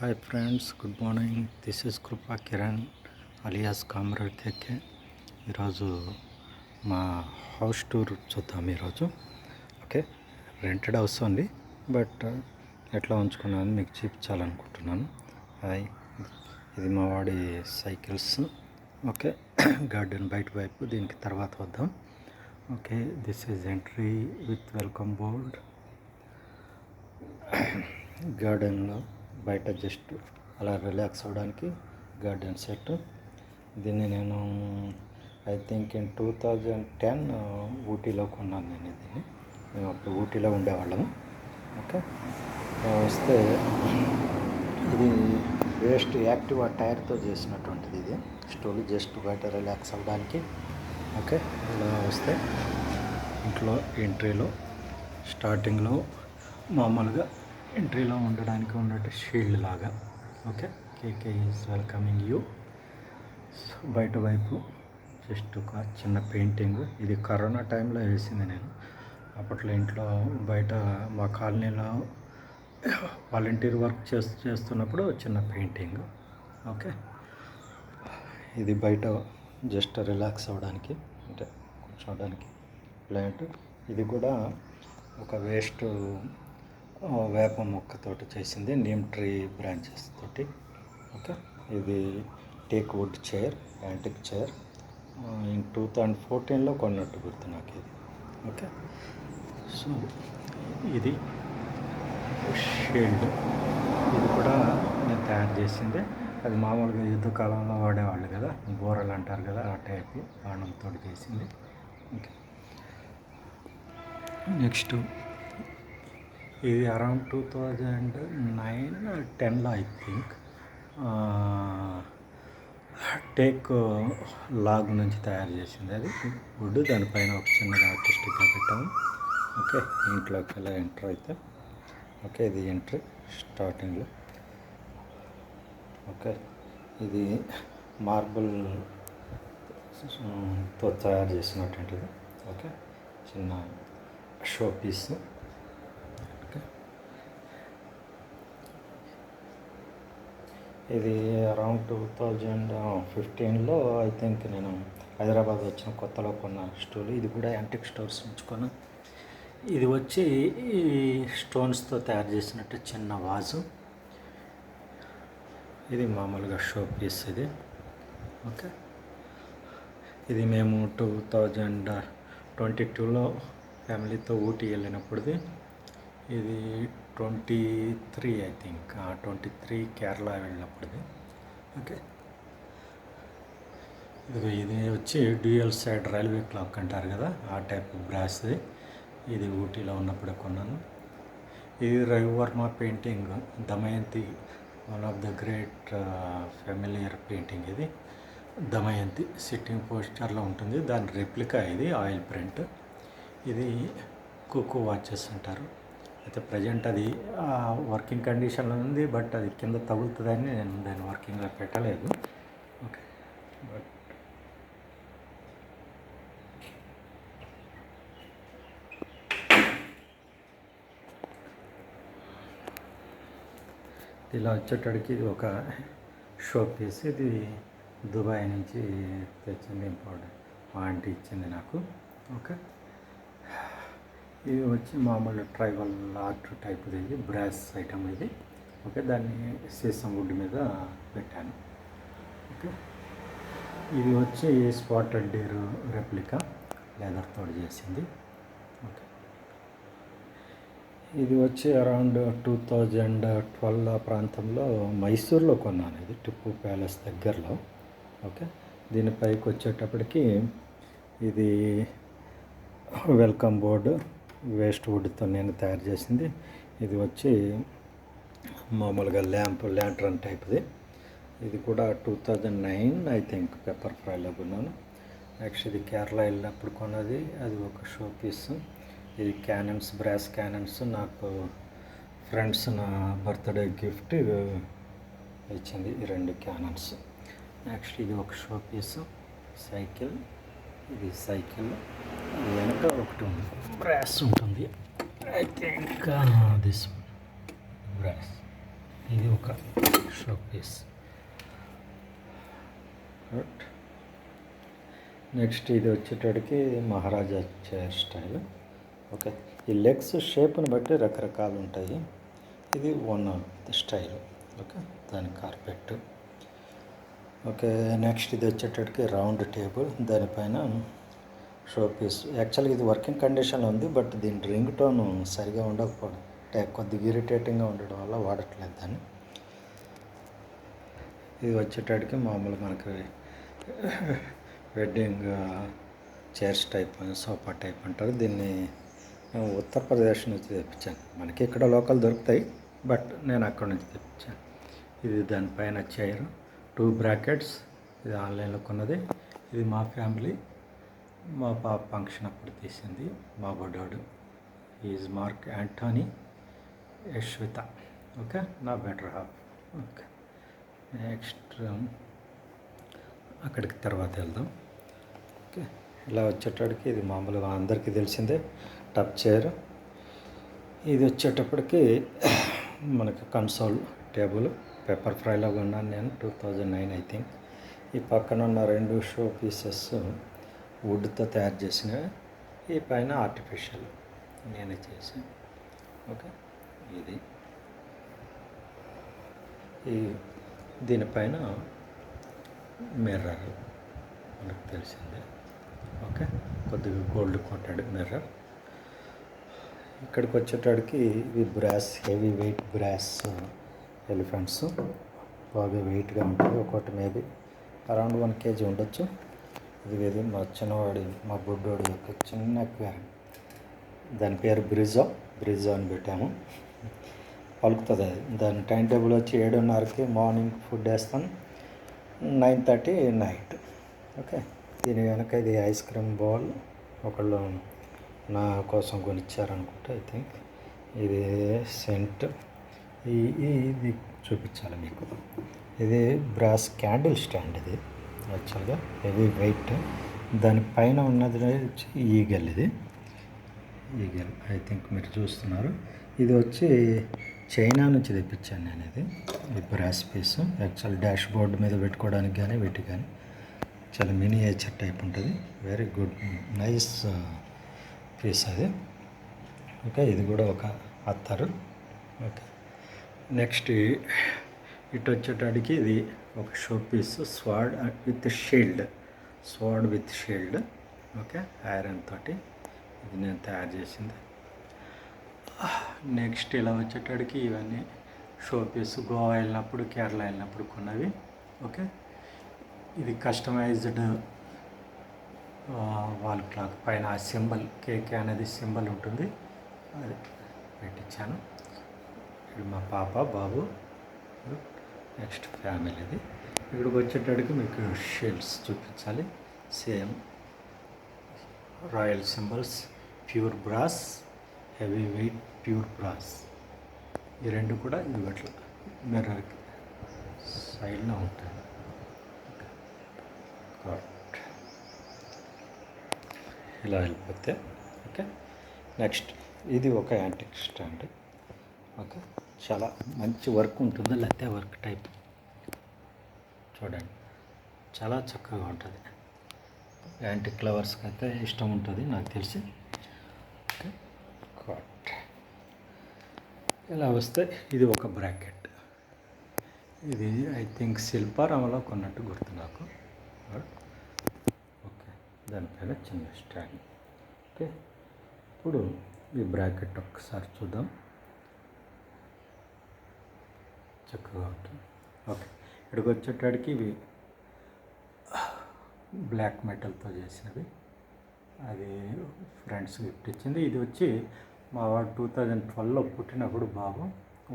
Hi friends, good morning. This is కృపా Kiran alias comrade తెక్కే. ఈరోజు మా హౌస్ టూర్ చూద్దాం. ఈరోజు ఓకే, రెంటెడ్ హౌస్ ఉంది, బట్ ఎట్లా ఉంచుకున్నాను మీకు చూపించాలనుకుంటున్నాను. హాయ్, ఇది మా వాడి సైకిల్స్. ఓకే, గార్డెన్ బయట వైపు, దీనికి తర్వాత వద్దాం. Okay, this is entry with welcome board. గార్డెన్లో బయట జస్ట్ అలా రిలాక్స్ అవ్వడానికి గార్డెన్ సెట్. దీన్ని నేను ఐ థింక్ ఇన్ 2010 ఊటీలో కొన్నాను. దీన్ని మేము అప్పుడు ఊటీలో ఉండేవాళ్ళము. ఓకే, వస్తే ఇది వేస్ట్ యాక్టివా టైర్తో చేసినటువంటిది. ఇది స్టూల్ జస్ట్ బయట రిలాక్స్ అవ్వడానికి. ఓకే, ఇలా వస్తే ఇంట్లో ఎంట్రీలో స్టార్టింగ్లో మామూలుగా ఎంట్రీలో ఉండడానికి ఉన్నట్టు షీల్డ్ లాగా. Okay, KK is welcoming you. బయట వైపు జస్ట్ ఒక చిన్న పెయింటింగ్. ఇది కరోనా టైంలో వేసింది నేను. అప్పట్లో ఇంట్లో బయట మా కాలనీలో వాలంటీర్ వర్క్ చేస్తున్నప్పుడు చిన్న పెయింటింగ్. ఓకే, ఇది బయట జస్ట్ రిలాక్స్ అవ్వడానికి, అంటే కూర్చోవడానికి ప్లాంట్. ఇది కూడా ఒక వేస్ట్ వేప మొక్కతోటి చేసింది, నీమ్ ట్రీ బ్రాంచెస్ తోటి. ఓకే, ఇది teak wood chair, antique chair. In 2014లో కొన్నట్టు గుర్తు నాకు ఇది. ఓకే, సో ఇది షీల్డ్. ఇది కూడా నేను తయారు చేసిందే. అది మామూలుగా యుద్ధ కాలంలో వాడేవాళ్ళు కదా, బోరలు అంటారు కదా, ఆ టైపు బాణంతో చేసింది. ఓకే, నెక్స్ట్ ఇది అరౌండ్ 2009-10లో ఐ థింక్ టేక్ లాగ్ నుంచి తయారు చేసింది. అది వుడ్, దానిపైన ఒక చిన్నది ఆర్టిస్టిక్గా పెట్టాము. ఓకే, ఇంట్లోకి ఎలా ఎంటర్ అయితే. ఓకే, ఇది ఎంట్రీ స్టార్టింగ్లో. ఓకే, ఇది మార్బుల్తో తయారు చేసినటువంటిది. ఓకే, చిన్న షో పీస్. ఇది అరౌండ్ 2015లో ఐ థింక్ నేను హైదరాబాద్ వచ్చిన కొత్తలో కొన్న స్టూల్. ఇది కూడా యాంటిక్ స్టోర్స్ ఉంచుకున్నా. ఇది వచ్చి ఈ స్టోన్స్తో తయారు చేసినట్టు చిన్న వాజు. ఇది మామూలుగా షో పీస్ ఇది. ఓకే, ఇది మేము 2022లో ఫ్యామిలీతో ఊటీ వెళ్ళినప్పుడుది. ఇది 23 ఐ థింక్ 23 కేరళ వెళ్ళినప్పుడుది. ఓకే, ఇది వచ్చి డ్యూయల్ సైడ్ రైల్వే క్లాక్ అంటారు కదా, ఆ టైప్ బ్రాస్ది. ఇది ఊటీలో ఉన్నప్పుడే కొన్నాను. ఇది Ravivarma painting, Damayanti, one of the great familiar painting. ఇది దమయంతి సిట్టింగ్ పోస్టర్లో ఉంటుంది, దాని రెప్లికా. ఇది ఆయిల్ ప్రింట్. ఇది కుకు వాచెస్ అంటారు. అయితే ప్రజెంట్ అది వర్కింగ్ కండిషన్లో ఉంది, బట్ అది కింద తగులుతుందని నేను దాన్ని వర్కింగ్లో పెట్టలేదు. ఓకే, బట్ ఇలా వచ్చేటడికి ఇది ఒక షో పీస్. ఇది దుబాయ్ నుంచి తెచ్చింది, ఇంపార్టెంట్ మా ఆంటీ ఇచ్చింది నాకు. ఓకే, ఇది వచ్చి మామూలు ట్రైబల్ ఆర్ట్ టైప్. ఇది బ్రాస్ ఐటమ్ ఇది. ఓకే, దాన్ని సీసం వుడ్ మీద పెట్టాను. ఓకే, ఇది వచ్చి స్పాటెడ్ డీర్ రెప్లికా, లెదర్తో చేసింది. ఓకే, ఇది వచ్చి అరౌండ్ 2012 ప్రాంతంలో మైసూర్లో కొన్నాను. ఇది టిప్పు ప్యాలెస్ దగ్గరలో. ఓకే, దీనిపైకి వచ్చేటప్పటికి ఇది వెల్కమ్ బోర్డు వేస్ట్ వుడ్తో నేను తయారు చేసింది. ఇది వచ్చి మామూలుగా ల్యాంట్రన్ టైప్ది. ఇది కూడా 2009 ఐ థింక్ పెప్పర్ ఫ్రైలో కొన్నాను. నెక్స్ట్ ఇది కేరళ వెళ్ళినప్పుడు కొన్నది, అది ఒక షో పీస్. ఇది క్యానన్స్, బ్రాస్ క్యానన్స్. నాకు ఫ్రెండ్స్ నా బర్త్డే గిఫ్ట్ ఇచ్చింది ఈ 2 క్యానన్స్. నెక్స్ట్ ఇది ఒక షో పీస్ సైకిల్. ఇది సైకిల్ వెనక ఒకటి ఉంది, బ్రాస్ ఉంటుంది. I think this brass. ఇది ఒక షో పీస్. నెక్స్ట్ ఇది వచ్చేటడికి మహారాజా చైర్ స్టైల్. ఓకే, ఈ లెగ్స్ షేప్ని బట్టి రకరకాలు ఉంటాయి. ఇది వన్ స్టైల్. ఓకే, దాని కార్పెట్. ఓకే, నెక్స్ట్ ఇది వచ్చేటడికి రౌండ్ టేబుల్, దానిపైన షో పీస్. యాక్చువల్గా ఇది వర్కింగ్ కండిషన్లో ఉంది, బట్ దీని రింగ్ టోన్ సరిగా ఉండకపోవడం, కొద్దిగా ఇరిటేటింగ్గా ఉండడం వల్ల వాడట్లేదు దాన్ని. ఇది వచ్చేటడికి మామూలు మనకి wedding chairs type, sofa type అంటారు దీన్ని. నేను ఉత్తరప్రదేశ్ నుంచి తెప్పించాను. మనకి ఇక్కడ లోకల్ దొరుకుతాయి, బట్ నేను అక్కడ నుంచి తెప్పించాను. ఇది దానిపైన చైర్, 2 బ్రాకెట్స్. ఇది ఆన్లైన్లో కొన్నది. ఇది మా ఫ్యామిలీ, మా పాప ఫంక్షన్ అప్పుడు తీసింది. మా బొడ్డోడు is Mark Antony Yashwitha. Okay, నా బెటర్ హాఫ్. ఓకే, నెక్స్ట్ అక్కడికి తర్వాత వెళ్దాం. ఓకే, ఇలా వచ్చేటప్పటికి ఇది మామూలుగా అందరికీ తెలిసిందే టప్ చైర్. ఇది వచ్చేటప్పటికి మనకి కన్సోల్ టేబుల్. పెప్పర్ ఫ్రైలో కొన్నాను నేను 2009 ఐ థింక్. ఈ పక్కన ఉన్న 2 షో పీసెస్ వుడ్తో తయారు చేసినవి. ఈ పైన ఆర్టిఫిషియల్ నేనే చేశాను. ఓకే, ఇది ఈ దీనిపైన మిర్రర్ మనకు తెలిసిందే. ఓకే, కొద్దిగా గోల్డ్ కోటెడ్ మిర్రర్. ఇక్కడికి వచ్చేటడికి ఇవి brass, heavy weight brass elephants. బాగా వెయిట్గా ఉంటుంది. ఒకటి మేబీ అరౌండ్ 1 kg ఉండొచ్చు. ఇది మా చిన్నవాడి, మా బుడ్డోడి యొక్క చిన్న క్వాన్. దాని పేరు బ్రిజో అని పెట్టాము. పలుకుతుంది అది. దాని టైం టేబుల్ వచ్చి 7:30కి మార్నింగ్ ఫుడ్ వేస్తాను, 9:30 నైట్. ఓకే, దీని వెనక ఇది ఐస్ క్రీమ్ బౌల్. ఒకళ్ళు నా కోసం కొనిచ్చారనుకుంటా ఐ థింక్. ఇది సెంట్. ఇది చూపించాలి మీకు. ఇది బ్రాస్ క్యాండిల్ స్టాండ్. ఇది యాక్చువల్గా హెవీ వెయిట్. దానిపైన ఉన్నది వచ్చి ఈగల్. ఇది ఈగల్ ఐ థింక్ మీరు చూస్తున్నారు. ఇది వచ్చి చైనా నుంచి తెప్పించాను నేను. ఇది brass piece. Actual dashboard మీద పెట్టుకోవడానికి కానీ వీటికి కానీ చాలా మినియేచర్ టైప్ ఉంటుంది. వెరీ గుడ్ నైస్ పీస్ అది. ఓకే, ఇది కూడా ఒక అత్తరు. ఓకే, నెక్స్ట్ ఇటు వచ్చేటానికి ఇది ఒక show piece, sword with shield. Okay, iron తోటి ఇది నేను తయారు చేసింది. నెక్స్ట్ ఇలా వచ్చేటానికి ఇవన్నీ షో పీస్. గోవా వెళ్ళినప్పుడు, కేరళ వెళ్ళినప్పుడు కొన్నవి. ఓకే, ఇది కస్టమైజ్డ్ వాల్ క్లాక్. పైన ఆ సింబల్ కేకే అనేది సింబల్ ఉంటుంది, అది పెట్టించాను. ఇది మా పాప, బాబు. నెక్స్ట్ ఫ్యామిలీది. ఇక్కడికి వచ్చేటడికి మీకు షీల్డ్స్ చూపించాలి. Same royal symbols, pure brass, heavy weight pure brass. ఈ రెండు కూడా ఇది అట్లా మిర్రర్కి సైడ్లో ఉంటాయి. ఇలా వెళ్ళిపోతే ఓకే. నెక్స్ట్ ఇది ఒక యాంటిక్ స్టాండ్. ఓకే, చాలా మంచి వర్క్ ఉంటుంది, లతే వర్క్ టైప్. చూడండి, చాలా చక్కగా ఉంటుంది. యాంటిక్ ఫ్లవర్స్కి అయితే ఇష్టం ఉంటుంది నాకు తెలిసి. Okay, cot. ఇలా వస్తే ఇది ఒక బ్రాకెట్. ఇది ఐ థింక్ శిల్పారామలో కొన్నట్టు గుర్తు నాకు. ఓకే, దానిపైన చిన్న స్టాండ్. ఓకే, ఇప్పుడు ఈ బ్రాకెట్ ఒక్కసారి చూద్దాం. చక్కగా ఉంటుంది. ఓకే, ఇక్కడికి వచ్చేటాడికి ఇవి బ్లాక్ మెటల్తో చేసినవి. అది ఫ్రెండ్స్ గిఫ్ట్ ఇచ్చింది. ఇది వచ్చి మా వాడు 2012లో పుట్టినప్పుడు బాబు,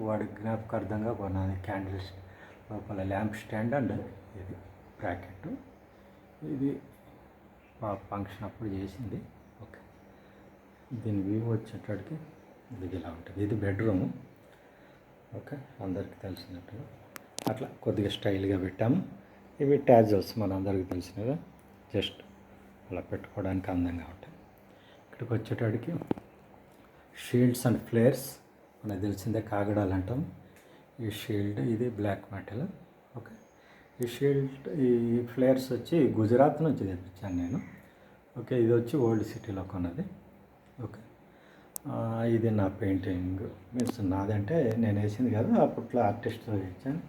వాడి జ్ఞాపకార్థంగా కొన్నాను. క్యాండిల్స్ లోపల ల్యాంప్ స్టాండ్ అండ్ ఇది బ్రాకెట్. ఇది మా ఫంక్షన్ అప్పుడు చేసింది. ఓకే, దీని వ్యూ వచ్చేటడికి ఇది ఇలా ఉంటుంది. ఇది బెడ్రూము. ఓకే, అందరికీ తెలిసినట్టుగా అట్లా కొద్దిగా స్టైల్గా పెట్టాము. ఇవి ట్యాజల్స్ మనందరికీ తెలిసినవి, జస్ట్ అలా పెట్టుకోవడానికి అందంగా ఉంటాయి. ఇక్కడికి వచ్చేటడికి షీల్డ్స్ అండ్ ఫ్లేర్స్ మనకు తెలిసిందే, కాగడాలు అంటాం. ఈ షీల్డ్ ఇది బ్లాక్ మెటల్. ఓకే, ఈ షీల్డ్ ఈ ఫ్లేర్స్ వచ్చి గుజరాత్ నుంచి తెప్పించాను నేను. ఓకే, ఇది వచ్చి ఓల్డ్ సిటీలో కొన్నది. ఓకే, ఇది నా పెయింటింగ్ మీన్స్ నాదంటే నేను వేసింది కదా, అప్పట్లో ఆర్టిస్ట్తో ఇచ్చాను.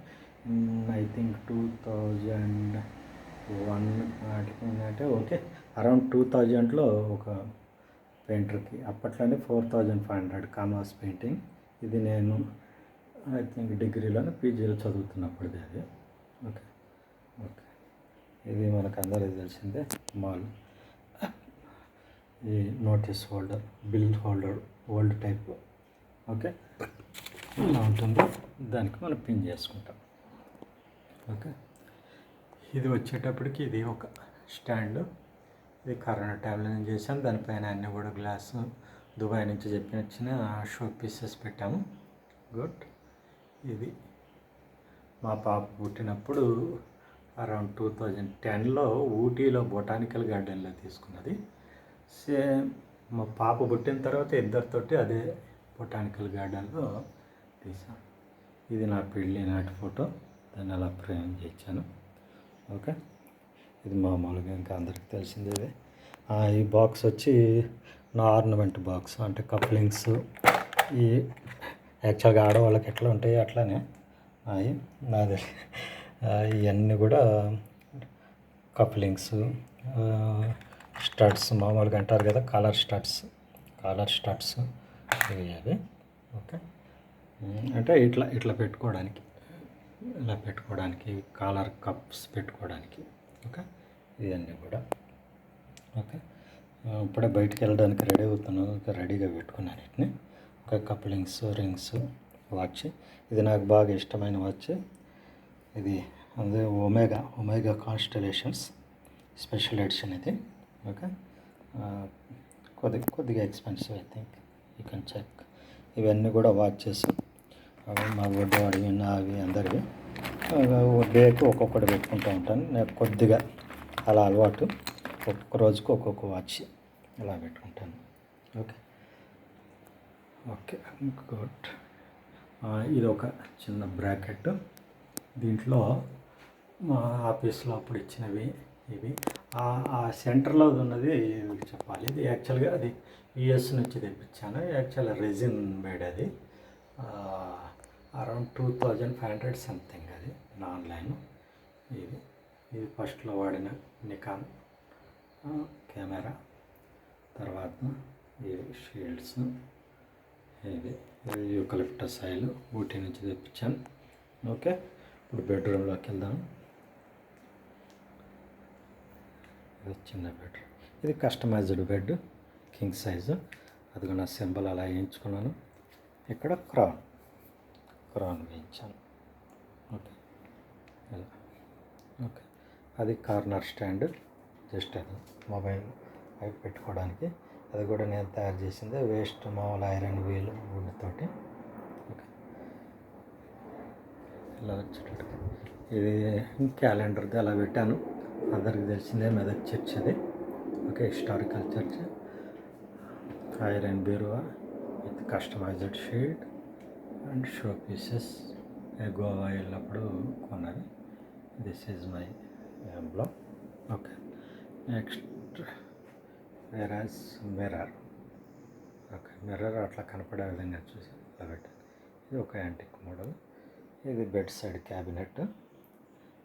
ఐ థింక్ 2001 నాటికి అంటే ఓకే అరౌండ్ 2000లో ఒక పెయింటర్కి అప్పట్లోనే 4500 కాన్వాస్ పెయింటింగ్. ఇది నేను ఐ థింక్ డిగ్రీలోనే పీజీలో చదువుతున్నప్పుడు అది. ఓకే ఓకే, ఇది మనకు అందరికీ తెలిసిందే మాల్. ఈ notice holder, bill holder, old type. Okay, ఇలా ఉంటుంది, దానికి మనం పిన్ చేసుకుంటాం. ఓకే, ఇది వచ్చేటప్పటికి ఇది ఒక స్టాండ్. ఇది కరోనా టైంలో నేను చేశాను. దానిపైన అన్నీ కూడా గ్లాసు దుబాయ్ నుంచి వచ్చిన షో పీసెస్ పెట్టాము. గుడ్. ఇది మా పాప పుట్టినప్పుడు అరౌండ్ 2010లో ఊటీలో బొటానికల్ గార్డెన్లో తీసుకున్నది. సేమ్ మా పాప పుట్టిన తర్వాత ఇద్దరితోటి అదే బొటానికల్ గార్డెన్లో తీసాను. ఇది నా పెళ్ళి నాటి ఫోటో, దాన్ని అలా ఫ్రేమ్ చేయించాను. ఓకే, ఇది మామూలుగా ఇంకా అందరికి తెలిసిందే. ఈ బాక్స్ వచ్చి నా ఆర్నమెంట్ బాక్స్, అంటే కప్లింగ్స్. ఈ యాక్చువల్గా ఆడవాళ్ళకి ఎట్లా ఉంటాయి అట్లానే అవి నాది. ఇవన్నీ కూడా కప్లింగ్స్, స్టడ్స్ మామూలుగా అంటారు కదా, కాలర్ స్టడ్స్ ఇవి అవి. ఓకే, అంటే ఇట్లా ఇట్లా పెట్టుకోవడానికి, ఇలా పెట్టుకోవడానికి, కాలర్ కప్స్ పెట్టుకోవడానికి. ఓకే, ఇవన్నీ కూడా. ఓకే, ఇప్పుడే బయటికి వెళ్ళడానికి రెడీ అవుతున్నాను. రెడీగా పెట్టుకున్నాను వీటిని. ఒక కప్లింగ్స్, రింగ్స్, వాచ్. ఇది నాకు బాగా ఇష్టమైన వాచ్. ఇది అదే ఒమేగా కాన్స్టలేషన్స్ స్పెషల్ ఎడిషన్ ఇది. ఓకే, కొద్దిగా expensive I think, you can check. ఇవన్నీ కూడా వాచెస్ అవి మా వడ్డీ అడిగి అవి అందరివి. డేకి ఒక్కొక్కటి పెట్టుకుంటూ ఉంటాను. నేను కొద్దిగా అలా అలవాటు, ఒక్కొక్క రోజుకు ఒక్కొక్క వాచ్ ఇలా పెట్టుకుంటాను. Okay okay good. ఇది ఒక చిన్న బ్రాకెట్. దీంట్లో మా ఆఫీస్లో అప్పుడు ఇచ్చినవి ఇవి. ఆ సెంటర్లో ఉన్నది చెప్పాలి. ఇది యాక్చువల్గా అది యుఎస్ నుంచి తెప్పించాను. యాక్చువల్గా రెజిన్ మేడ్ అది. అరౌండ్ 2500 సంథింగ్ అది ఆన్లైన్. ఇది ఫస్ట్లో వాడిన నికాన్ కెమెరా. తర్వాత ఈ షీల్డ్స్, ఇది యూకలిప్టస్ ఆయిల్ ఊటీ నుంచి తెప్పించాను. ఓకే, ఇప్పుడు బెడ్రూమ్లోకి వెళ్దాం. ఇది చిన్న బెడ్రూమ్. ఇది కస్టమైజ్డ్ బెడ్, కింగ్ సైజు. అది నా సింబల్ అలా వేయించుకున్నాను. ఇక్కడ క్రౌన్ వేయించాను. ఓకే, ఇలా. ఓకే, అది కార్నర్ స్టాండ్, జస్ట్ అది మొబైల్ అవి పెట్టుకోవడానికి. అది కూడా నేను తయారు చేసింది వేస్ట్ మామూలు ఐరన్ వీల్ వుడ్ తోటి. ఓకే, ఇలా వచ్చేటట్టు ఇది క్యాలెండర్ది అలా పెట్టాను. అందరికి తెలిసిందే మెదక్ చర్చ్ అది. Okay, historical church. ఐరన్ బీరువా with customized sheet and show pieces. Goa వెళ్ళినప్పుడు కొన్నది. This is my emblem. Okay, next వెరాజ్ మిర్రర్. ఓకే, మిర్రర్ అట్లా కనపడే విధంగా చూసి అలా పెట్టాను. ఇది ఒక యాంటిక్ మోడల్. ఇది బెడ్ సైడ్ క్యాబినెట్,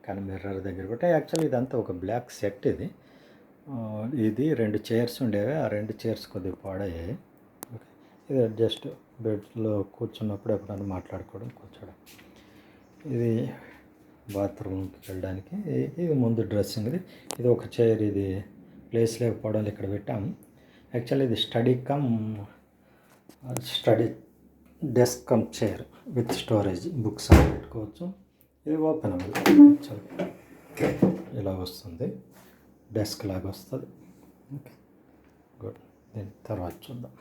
కానీ మిర్రర్ దగ్గర పెట్టా. యాక్చువల్లీ ఇదంతా ఒక బ్లాక్ సెట్. ఇది 2 చైర్స్ ఉండేవి. ఆ 2 చైర్స్ కొద్దిగా పాడయ్యాయి. ఓకే, ఇది జస్ట్ బెడ్లో కూర్చున్నప్పుడు ఎప్పుడన్నా మాట్లాడుకోవడం, కూర్చోడం. ఇది బాత్రూమ్కి వెళ్ళడానికి. ఇది ముందు డ్రెస్సింగ్ది. ఇది ఒక చైర్, ఇది ప్లేస్ లేకపోవడం ఇక్కడ పెట్టాము. యాక్చువల్లీ ఇది study desk come chair with storage, books అని పెట్టుకోవచ్చు. ఇది ఓపెన్ యాక్చువల్గా ఇలా వస్తుంది, డెస్క్ లాగా వస్తుంది. Okay good. దీని తర్వాత చూద్దాం.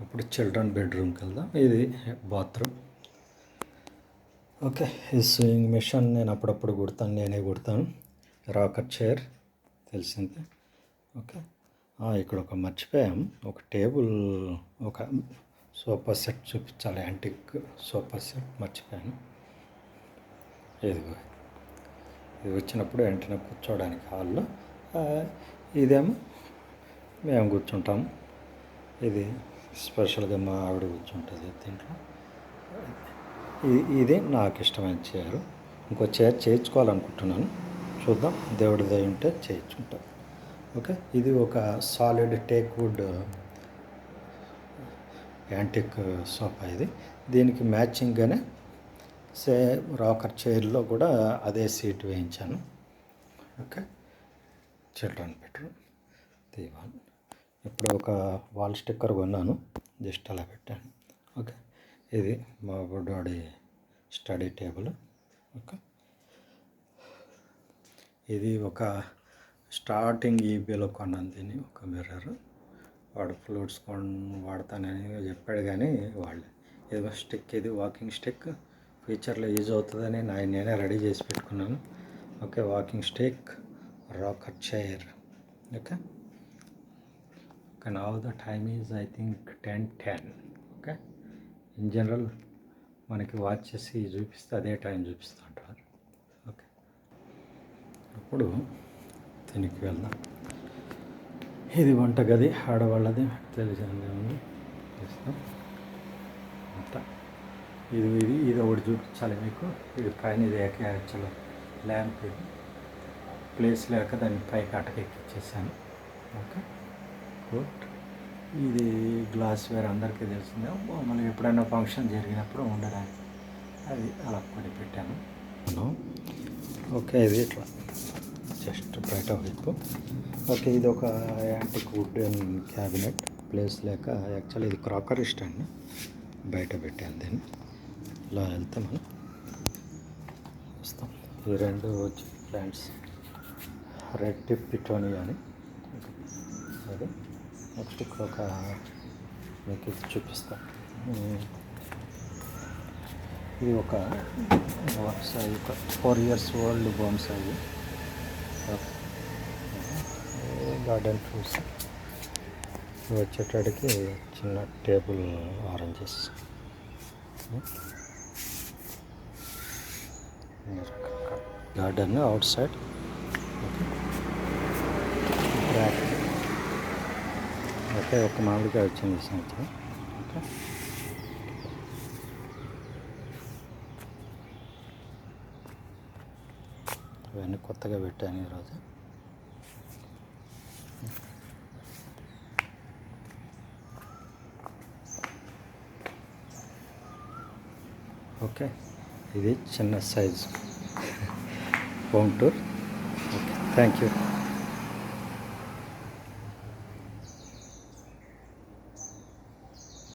ఇప్పుడు చిల్డ్రన్ బెడ్రూమ్కి వెళ్దాం. ఇది బాత్రూమ్. ఓకే, ఈ స్వింగ్ మిషన్ నేను అప్పుడప్పుడు కుడతాను, నేనే కుడతాను. రాకర్ చైర్, తెలిసింది. ఓకే, ఇక్కడ ఒక మర్చిపోయాం, ఒక టేబుల్, ఒక సోఫా సెట్ చూపించాలి, యాంటిక్ సోఫా సెట్ మర్చిపోయాను. ఇదిగో, ఇది వచ్చినప్పుడు వెంటనే కూర్చోవడానికి హాల్లో. ఇదేమో మేము కూర్చుంటాము. ఇది స్పెషల్గా మా ఆవిడ కూర్చుంటుంది దీంట్లో. ఇది నాకు ఇష్టమైన చైర్. ఇంకో చైర్ చేయించుకోవాలనుకుంటున్నాను, చూద్దాం, దేవుడి దయ ఉంటే చేయించుకుంటాం. ఓకే, ఇది ఒక solid teak wood antique sofa. ఇది దీనికి మ్యాచింగ్గానే సేమ్ రాకర్ చైర్లో కూడా అదే సీట్ వేయించాను. ఓకే, చిల్డ్రన్ బెడ్రూమ్ దీవాన్. ఇప్పుడు ఒక వాల్ స్టిక్కర్ కొన్నాను, జస్ట్ అలా పెట్టాను. ఓకే, ఇది మా బుడ్డోడి స్టడీ టేబుల్. ఓకే, ఇది ఒక స్టార్టింగ్ ఈబీలో కొన్నాను దీన్ని, ఒక మిర్రర్. వాడు ఫ్లూట్స్ వాడతానని చెప్పాడు, కానీ వాళ్ళు ఏదో స్టిక్, ఇది వాకింగ్ స్టిక్, ఫ్యూచర్లో యూజ్ అవుతుందని నేనే రెడీ చేసి పెట్టుకున్నాను. Okay, walking stick, rocker chair. Okay, now the time is I think 10:10. Okay, in general మనకి వాచ్ చేసి చూపిస్తే అదే టైం చూపిస్తూ ఉంటారు. ఓకే, ఇప్పుడు దీనికి వెళ్దాం. ఇది వంటగది, ఆడవాళ్ళది, తెలిసిందే ఉంది, చూస్తాం అంతా. ఇది ఒకటి చూపించాలి మీకు. ఇది పైన, ఇది యాక్చువల్ ల్యాంప్. ఇది ప్లేస్ లేక దాన్ని పైకి అటకెక్కిచ్చేసాను. Okay, good. ఇది గ్లాస్ వేర్ అందరికీ తెలిసిందే, మళ్ళీ ఎప్పుడైనా ఫంక్షన్ జరిగినప్పుడు ఉండడానికి అది అలా కొని పెట్టాను. ఓకే, ఇది ఇట్లా జస్ట్ బయట వైపు. ఓకే, ఇది ఒక యాంటిక్ వుడ్ క్యాబినెట్, ప్లేస్ లేక యాక్చువల్లీ ఇది క్రాకరీ స్టాండ్, బయట పెట్టాను దీన్ని. ఇలా వెళ్తే మనం వస్తాం. ఈ రెండు వచ్చి ప్లాంట్స్, రెడ్ టిప్ పిటోనియా అని. అది నెక్స్ట్ ఒక మీకు ఇది చూపిస్తాం. ఇది ఒక బోన్సాయి, ఒక 4 years old bonsai. Garden fruits వచ్చేటడికి చిన్న table oranges. Garden outside. Okay, ఒక మామిడికాయ వచ్చింది ఈ సంవత్సరం. ఓకే, ఇవన్నీ కొత్తగా పెట్టాను ఈరోజు. ఓకే, ఇది చిన్న size home tour. Okay, thank you.